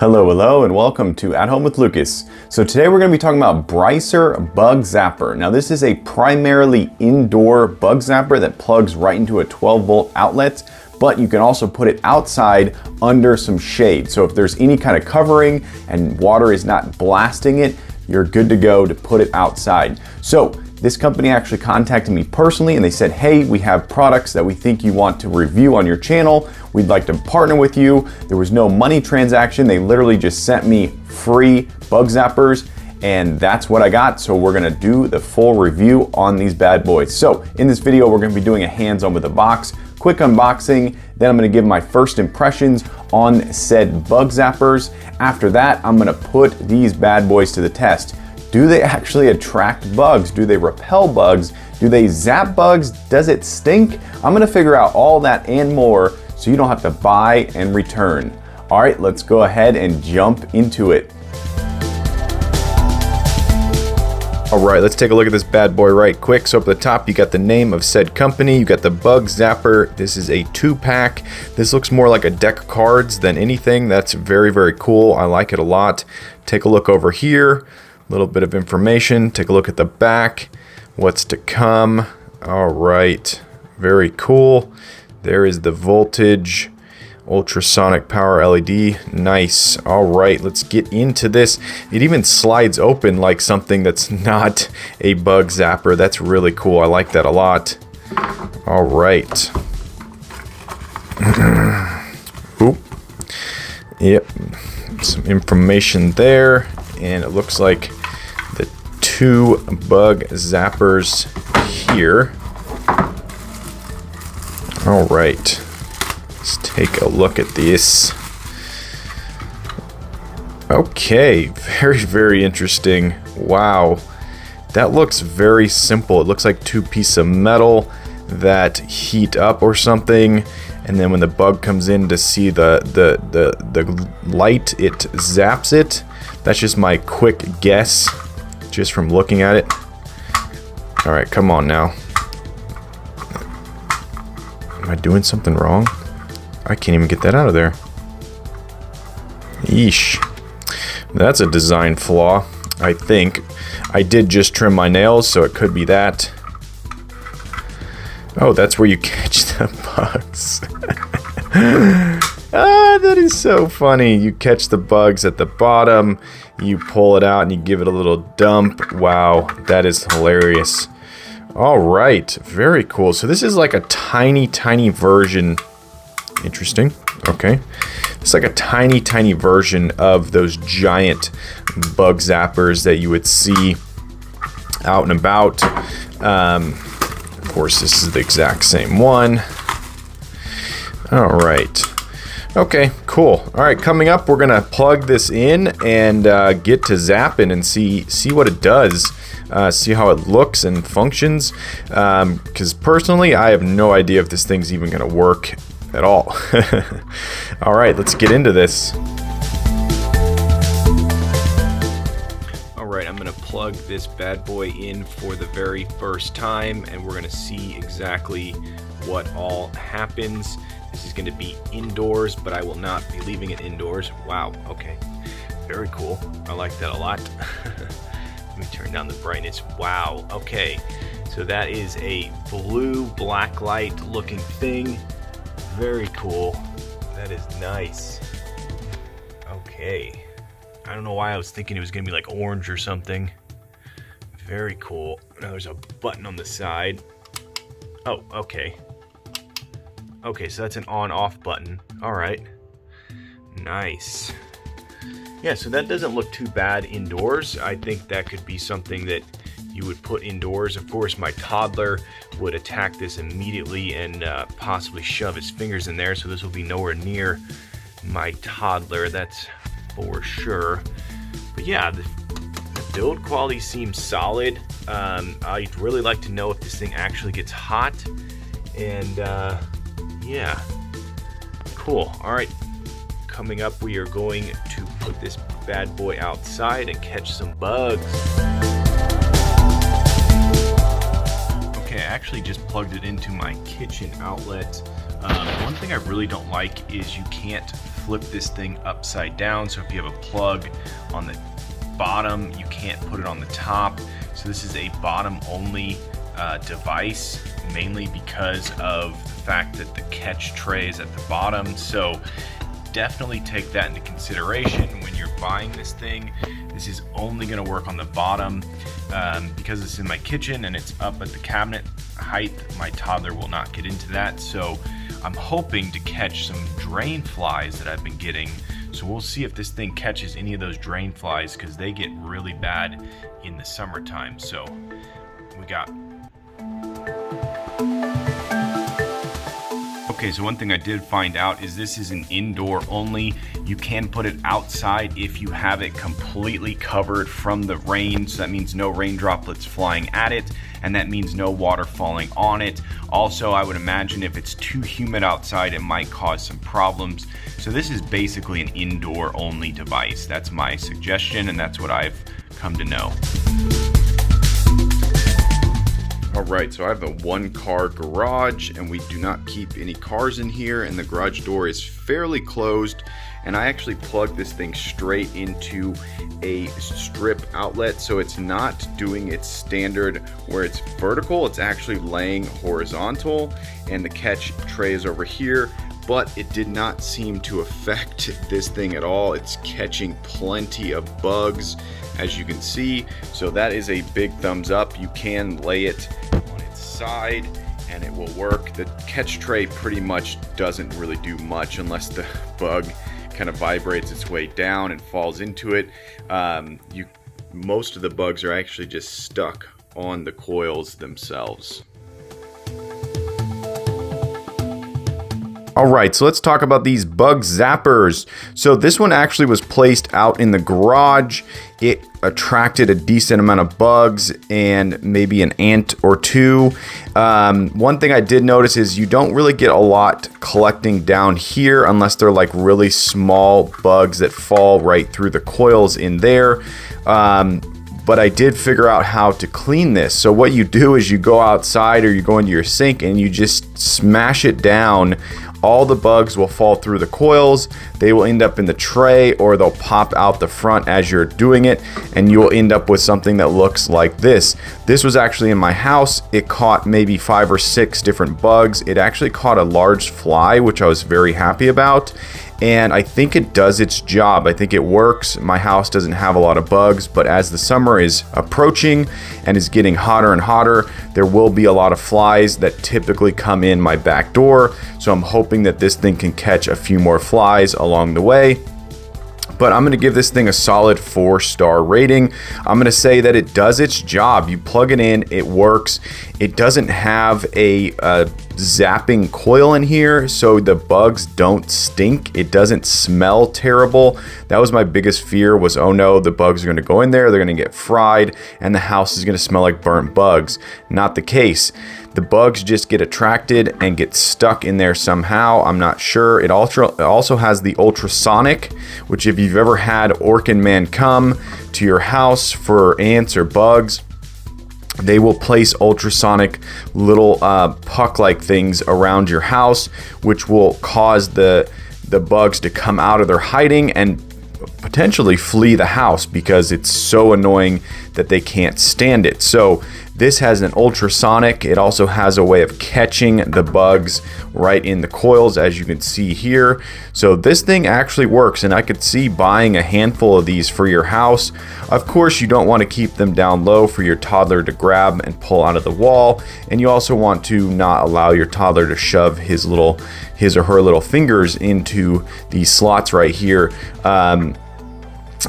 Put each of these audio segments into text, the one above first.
Hello, hello, and welcome to At Home with Lucas. So today we're going to be talking about Brison Bug Zapper. Now this is a primarily indoor bug zapper that plugs right into a 12-volt outlet, but you can also put it outside under some shade. So if there's any kind of covering and water is not blasting it, you're good to go to put it outside. So this company actually contacted me personally and they said, hey, we have products that we think you want to review on your channel. We'd like to partner with you. There was no money transaction. They literally just sent me free bug zappers and that's what I got. So we're gonna do the full review on these bad boys. So in this video, we're gonna be doing a hands-on with the box, quick unboxing, then I'm gonna give my first impressions on said bug zappers. After that, I'm gonna put these bad boys to the test. Do they actually attract bugs? Do they repel bugs? Do they zap bugs? Does it stink? I'm gonna figure out all that and more so you don't have to buy and return. All right, let's go ahead and jump into it. All right, let's take a look at this bad boy right quick. So up at the top, you got the name of said company. You got the Bug Zapper. This is a 2-pack. This looks more like a deck of cards than anything. That's very, very cool. I like it a lot. Take a look over here. A little bit of information. Take a look at the back. What's to come. All right, very cool. There is the voltage, ultrasonic power LED. Nice. All right, let's get into this. It even slides open like something that's not a bug zapper. That's really cool. I like that a lot. All right. Oop. Yep. Some information there. And it looks like the 2 bug zappers here. All right, let's take a look at this. Okay, very, very interesting. Wow, that looks very simple. It looks like 2 pieces of metal that heat up or something, and then when the bug comes in to see the light, it zaps it. That's just my quick guess, just from looking at it. All right, come on now. Am I doing something wrong? I can't even get that out of there. Yeesh. That's a design flaw, I think. I did just trim my nails, so it could be that. Oh, that's where you catch the bugs. Ah, that is so funny. You catch the bugs at the bottom, you pull it out, and you give it a little dump. Wow, that is hilarious. All right, very cool. So this is like a tiny, tiny version. Interesting. Okay. It's like a tiny, tiny version of those giant bug zappers that you would see out and about. Of course, this is the exact same one. All right. Okay, cool. All right, coming up, we're gonna plug this in and get to zapping and see what it does. See how it looks and functions. Because personally, I have no idea if this thing's even gonna work at all. All right, let's get into this. All right, I'm gonna plug this bad boy in for the very first time, and we're gonna see exactly what all happens. This is gonna be indoors, but I will not be leaving it indoors. Wow, okay, very cool. I like that a lot. Let me turn down the brightness. Wow, okay. So that is a blue black light looking thing. Very cool. That is nice. Okay. I don't know why I was thinking it was gonna be like orange or something. Very cool. Now there's a button on the side. Oh, okay. Okay, so that's an on-off button. All right. Nice. Yeah, so that doesn't look too bad indoors. I think that could be something that you would put indoors. Of course, my toddler would attack this immediately and possibly shove his fingers in there, so this will be nowhere near my toddler, that's for sure. But yeah, the build quality seems solid. I'd really like to know if this thing actually gets hot. And yeah, cool. All right. Coming up, we are going to put this bad boy outside and catch some bugs. Okay, I actually just plugged it into my kitchen outlet. One thing I really don't like is you can't flip this thing upside down. So if you have a plug on the bottom, you can't put it on the top. So this is a bottom only device, mainly because of the fact that the catch tray is at the bottom. So definitely take that into consideration when you're buying this thing. This is only going to work on the bottom because it's in my kitchen and it's up at the cabinet height. My toddler will not get into that. So I'm hoping to catch some drain flies that I've been getting. So we'll see if this thing catches any of those drain flies, because they get really bad in the summertime. So we got... Okay, so one thing I did find out is this is an indoor only. You can put it outside if you have it completely covered from the rain. So that means no rain droplets flying at it, and that means no water falling on it. Also, I would imagine if it's too humid outside, it might cause some problems. So this is basically an indoor only device. That's my suggestion, and that's what I've come to know. Alright, so I have a 1-car garage, and we do not keep any cars in here, and the garage door is fairly closed, and I actually plugged this thing straight into a strip outlet, so it's not doing its standard where it's vertical, it's actually laying horizontal, and the catch tray is over here, but it did not seem to affect this thing at all. It's catching plenty of bugs, as you can see, so that is a big thumbs up. You can lay it on its side and it will work. The catch tray pretty much doesn't really do much unless the bug kind of vibrates its way down and falls into it. Most of the bugs are actually just stuck on the coils themselves. Alright, so let's talk about these bug zappers. So this one actually was placed out in the garage. It attracted a decent amount of bugs and maybe an ant or two. One thing I did notice is you don't really get a lot collecting down here unless they're like really small bugs that fall right through the coils in there. But I did figure out how to clean this. So what you do is you go outside or you go into your sink and you just smash it down. All the bugs will fall through the coils. They will end up in the tray, or they'll pop out the front as you're doing it, and you will end up with something that looks like this. This was actually in my house. It caught maybe 5 or 6 different bugs. It actually caught a large fly, which I was very happy about. And I think it does its job. I think it works. My house doesn't have a lot of bugs, but as the summer is approaching and is getting hotter and hotter, there will be a lot of flies that typically come in my back door. So I'm hoping that this thing can catch a few more flies along the way. But I'm going to give this thing a solid 4-star rating. I'm going to say that it does its job. You plug it in, it works. It doesn't have a zapping coil in here, so the bugs don't stink. It doesn't smell terrible. That was my biggest fear, was, oh no, the bugs are going to go in there, they're going to get fried, and the house is going to smell like burnt bugs. Not the case. The bugs just get attracted and get stuck in there somehow. I'm not sure. It also has the Ultrasonic, which if you've ever had Orkin Man come to your house for ants or bugs, they will place ultrasonic little puck-like things around your house, which will cause the bugs to come out of their hiding and potentially flee the house because it's so annoying that they can't stand it. So this has an ultrasonic. It also has a way of catching the bugs right in the coils, as you can see here. So this thing actually works, and I could see buying a handful of these for your house. Of course, you don't want to keep them down low for your toddler to grab and pull out of the wall, and you also want to not allow your toddler to shove his or her little fingers into these slots right here.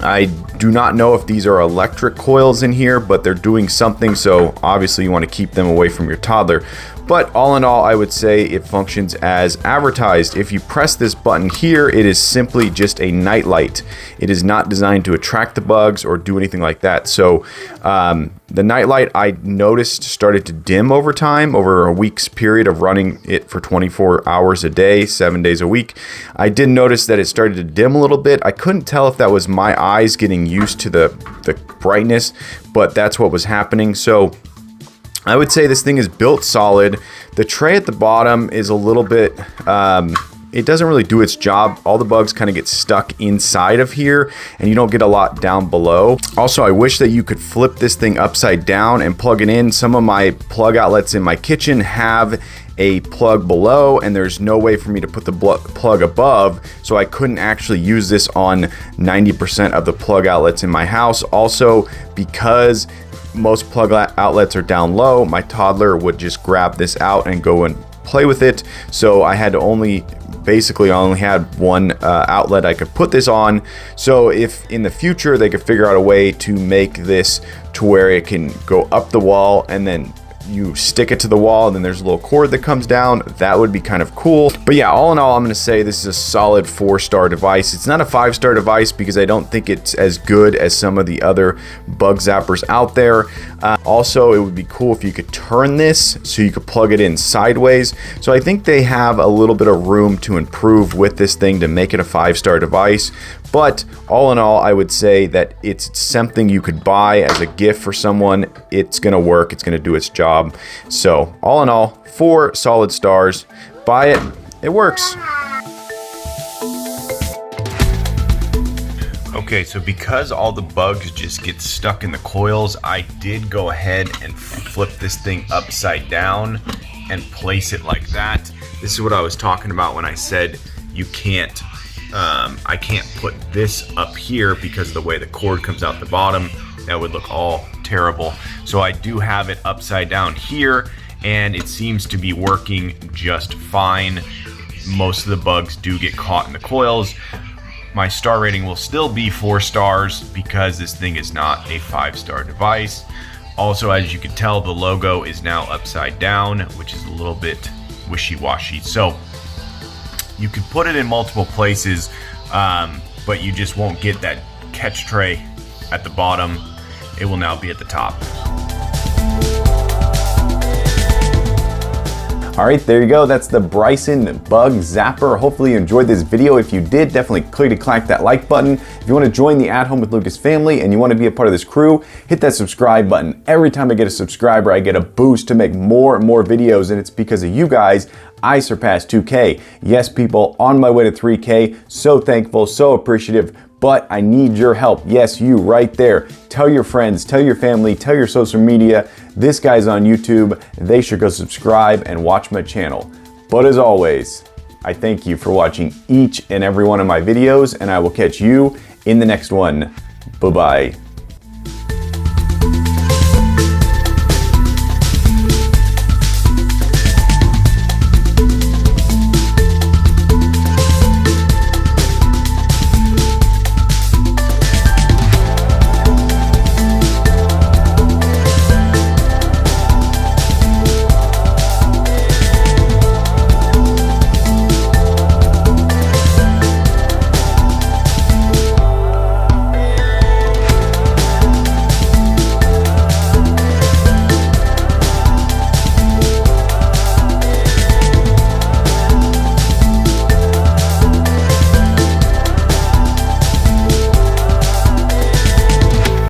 I do not know if these are electric coils in here, but they're doing something, so obviously you want to keep them away from your toddler. But all in all, I would say it functions as advertised. If you press this button here, it is simply just a night light. It is not designed to attract the bugs or do anything like that. So the night light, I noticed, started to dim over time, over a week's period of running it for 24 hours a day, 7 days a week. I did notice that it started to dim a little bit. I couldn't tell if that was my eyes getting used to the brightness, but that's what was happening. So I would say this thing is built solid. The tray at the bottom is a little bit it doesn't really do its job. All the bugs kind of get stuck inside of here and you don't get a lot down below. Also, I wish that you could flip this thing upside down and plug it in. Some of my plug outlets in my kitchen have a plug below and there's no way for me to put the plug above, so I couldn't actually use this on 90% of the plug outlets in my house. Also, because most plug outlets are down low, my toddler would just grab this out and go and play with it, so I had to only had one outlet I could put this on. So if in the future they could figure out a way to make this to where it can go up the wall and then you stick it to the wall and then there's a little cord that comes down, that would be kind of cool. But yeah, all in all, I'm gonna say this is a solid 4-star device. It's not a 5-star device because I don't think it's as good as some of the other bug zappers out there. Also, it would be cool if you could turn this so you could plug it in sideways. So I think they have a little bit of room to improve with this thing to make it a 5-star device. But all in all, I would say that it's something you could buy as a gift for someone. It's gonna work, it's gonna do its job. So all in all, 4 solid stars. Buy it, it works. Okay, so because all the bugs just get stuck in the coils, I did go ahead and flip this thing upside down and place it like that. This is what I was talking about when I said you can't I can't put this up here because of the way the cord comes out the bottom. That would look all terrible. So I do have it upside down here and it seems to be working just fine. Most of the bugs do get caught in the coils. My star rating will still be 4 stars because this thing is not a 5-star device. Also, as you can tell, the logo is now upside down, which is a little bit wishy-washy. So you can put it in multiple places, but you just won't get that catch tray at the bottom. It will now be at the top. All right, there you go. That's the Brison Bug Zapper. Hopefully you enjoyed this video. If you did, definitely click that like button. If you want to join the At Home with Lucas family and you want to be a part of this crew, hit that subscribe button. Every time I get a subscriber, I get a boost to make more and more videos, and it's because of you guys I surpassed 2K. Yes, people, on my way to 3K. So thankful, so appreciative, but I need your help. Yes, you right there. Tell your friends, tell your family, tell your social media. This guy's on YouTube. They should go subscribe and watch my channel. But as always, I thank you for watching each and every one of my videos, and I will catch you in the next one. Bye-bye.